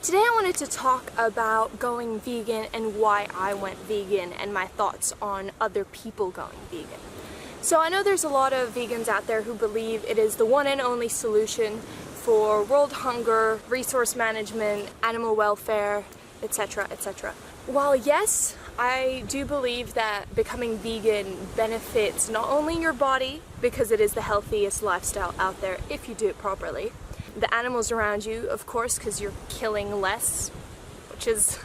Today I wanted to talk about going vegan and why I went vegan and my thoughts on other people going vegan. So I know there's a lot of vegans out there who believe it is the one and only solution for world hunger, resource management, animal welfare, etc., etc. While yes, I do believe that becoming vegan benefits not only your body, because it is the healthiest lifestyle out there if you do it properly, the animals around you, of course, because you're killing less, which is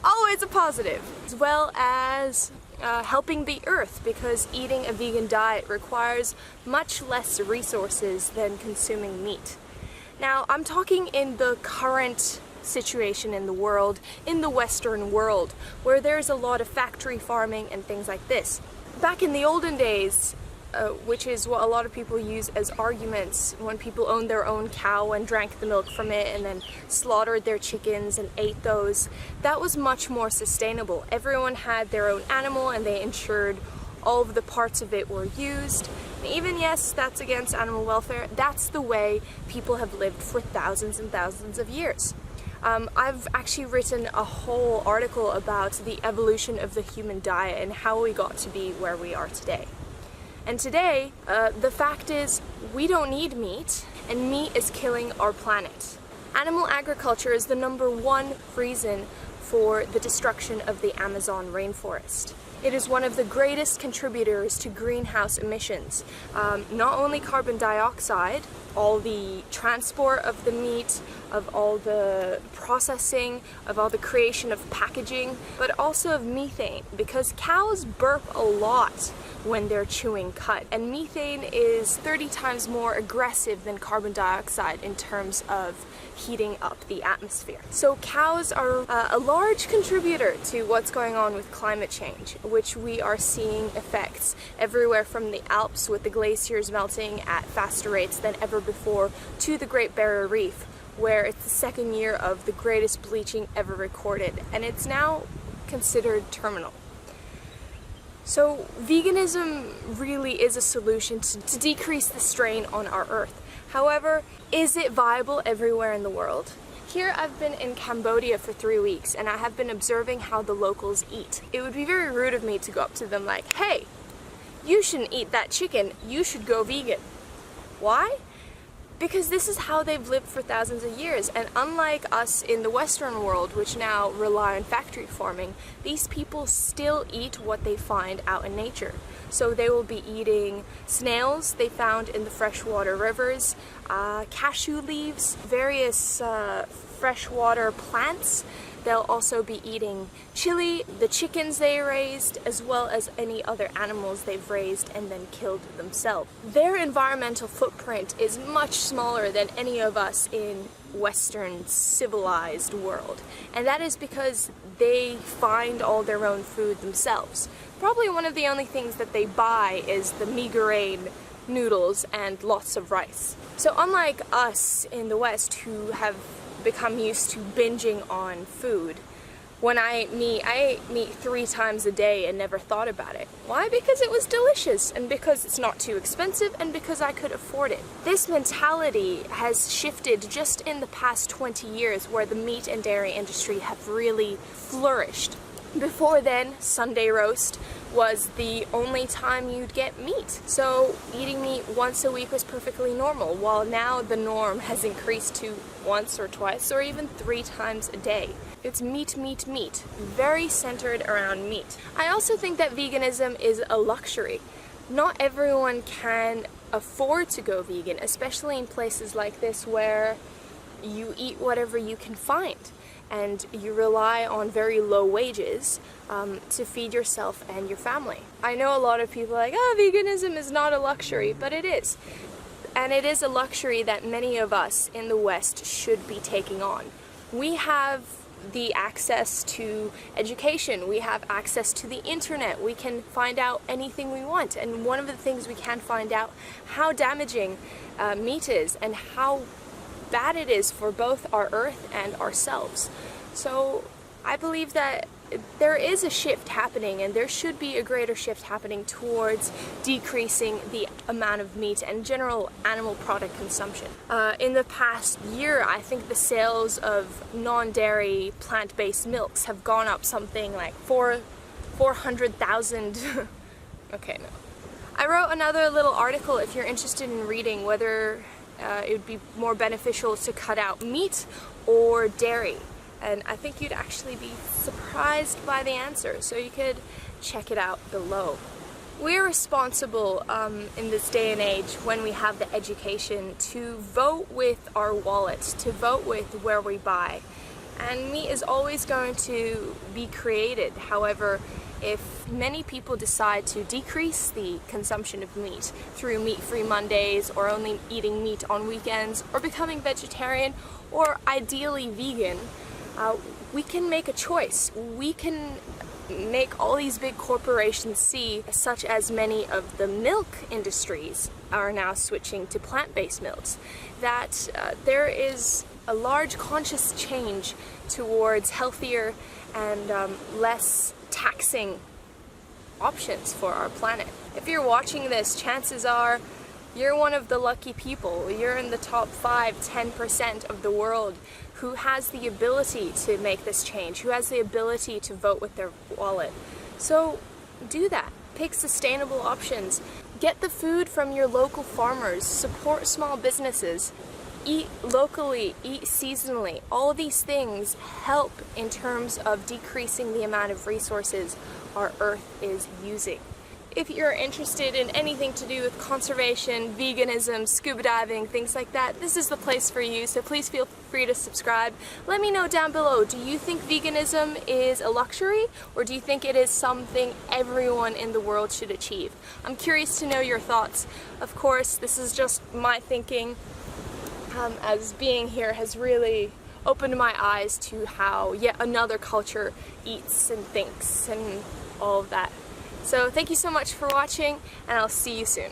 always a positive, as well as helping the earth, because eating a vegan diet requires much less resources than consuming meat. Now, I'm talking in the current situation in the world, in the Western world, where there's a lot of factory farming and things like this. Back in the olden days, which is what a lot of people use as arguments when people owned their own cow and drank the milk from it and then slaughtered their chickens and ate those, that was much more sustainable. Everyone had their own animal and they ensured all of the parts of it were used. And even yes, that's against animal welfare, that's the way people have lived for thousands and thousands of years. I've actually written a whole article about the evolution of the human diet and how we got to be where we are today. And today, the fact is, we don't need meat, and meat is killing our planet. Animal agriculture is the #1 reason for the destruction of the Amazon rainforest. It is one of the greatest contributors to greenhouse emissions. Not only carbon dioxide, all the transport of the meat, of all the processing, of all the creation of packaging, but also of methane, because cows burp a lot when they're chewing cud, and methane is 30 times more aggressive than carbon dioxide in terms of heating up the atmosphere. So cows are a large contributor to what's going on with climate change, which we are seeing effects everywhere from the Alps with the glaciers melting at faster rates than ever before to the Great Barrier Reef, where it's the second year of the greatest bleaching ever recorded, and it's now considered terminal. So veganism really is a solution to decrease the strain on our earth. However, is it viable everywhere in the world? Here I've been in Cambodia for 3 weeks and I have been observing how the locals eat. It would be very rude of me to go up to them like, hey, you shouldn't eat that chicken, you should go vegan. Why? Because this is how they've lived for thousands of years, and unlike us in the Western world, which now rely on factory farming, these people still eat what they find out in nature. So they will be eating snails they found in the freshwater rivers, cashew leaves, various freshwater plants. They'll also be eating chili, the chickens they raised, as well as any other animals they've raised and then killed themselves. Their environmental footprint is much smaller than any of us in Western civilized world. And that is because they find all their own food themselves. Probably one of the only things that they buy is the meager noodles and lots of rice. So unlike us in the West who have become used to binging on food. When I ate meat 3 times a day and never thought about it. Why? Because it was delicious, and because it's not too expensive, and because I could afford it. This mentality has shifted just in the past 20 years, where the meat and dairy industry have really flourished. Before then, Sunday roast was the only time you'd get meat. So eating meat once a week was perfectly normal, while now the norm has increased to once or twice or even 3 times a day. It's meat, meat, meat. Very centered around meat. I also think that veganism is a luxury. Not everyone can afford to go vegan, especially in places like this where you eat whatever you can find. And you rely on very low wages to feed yourself and your family. I know a lot of people are like, oh, veganism is not a luxury, but it is. And it is a luxury that many of us in the West should be taking on. We have the access to education, we have access to the internet, we can find out anything we want. And one of the things we can find out how damaging meat is and how bad it is for both our earth and ourselves. So I believe that there is a shift happening, and there should be a greater shift happening towards decreasing the amount of meat and general animal product consumption. In the past year, I think the sales of non-dairy plant-based milks have gone up something like 400,000. Okay, no. I wrote another little article if you're interested in reading whether it would be more beneficial to cut out meat or dairy. And I think you'd actually be surprised by the answer, so you could check it out below. We're responsible in this day and age, when we have the education, to vote with our wallets, to vote with where we buy. And meat is always going to be created. However, if many people decide to decrease the consumption of meat through meat-free Mondays, or only eating meat on weekends, or becoming vegetarian, or ideally vegan, we can make a choice. We can make all these big corporations see, such as many of the milk industries are now switching to plant-based milks, that there is a large conscious change towards healthier and less taxing options for our planet. If you're watching this, chances are you're one of the lucky people. You're in the top 5–10% of the world who has the ability to make this change, who has the ability to vote with their wallet. So do that. Pick sustainable options. Get the food from your local farmers. Support small businesses. Eat locally, eat seasonally. All of these things help in terms of decreasing the amount of resources our Earth is using. If you're interested in anything to do with conservation, veganism, scuba diving, things like that, this is the place for you, so please feel free to subscribe. Let me know down below, do you think veganism is a luxury, or do you think it is something everyone in the world should achieve? I'm curious to know your thoughts. Of course, this is just my thinking, as being here has really opened my eyes to how yet another culture eats and thinks and all of that. So thank you so much for watching, and I'll see you soon.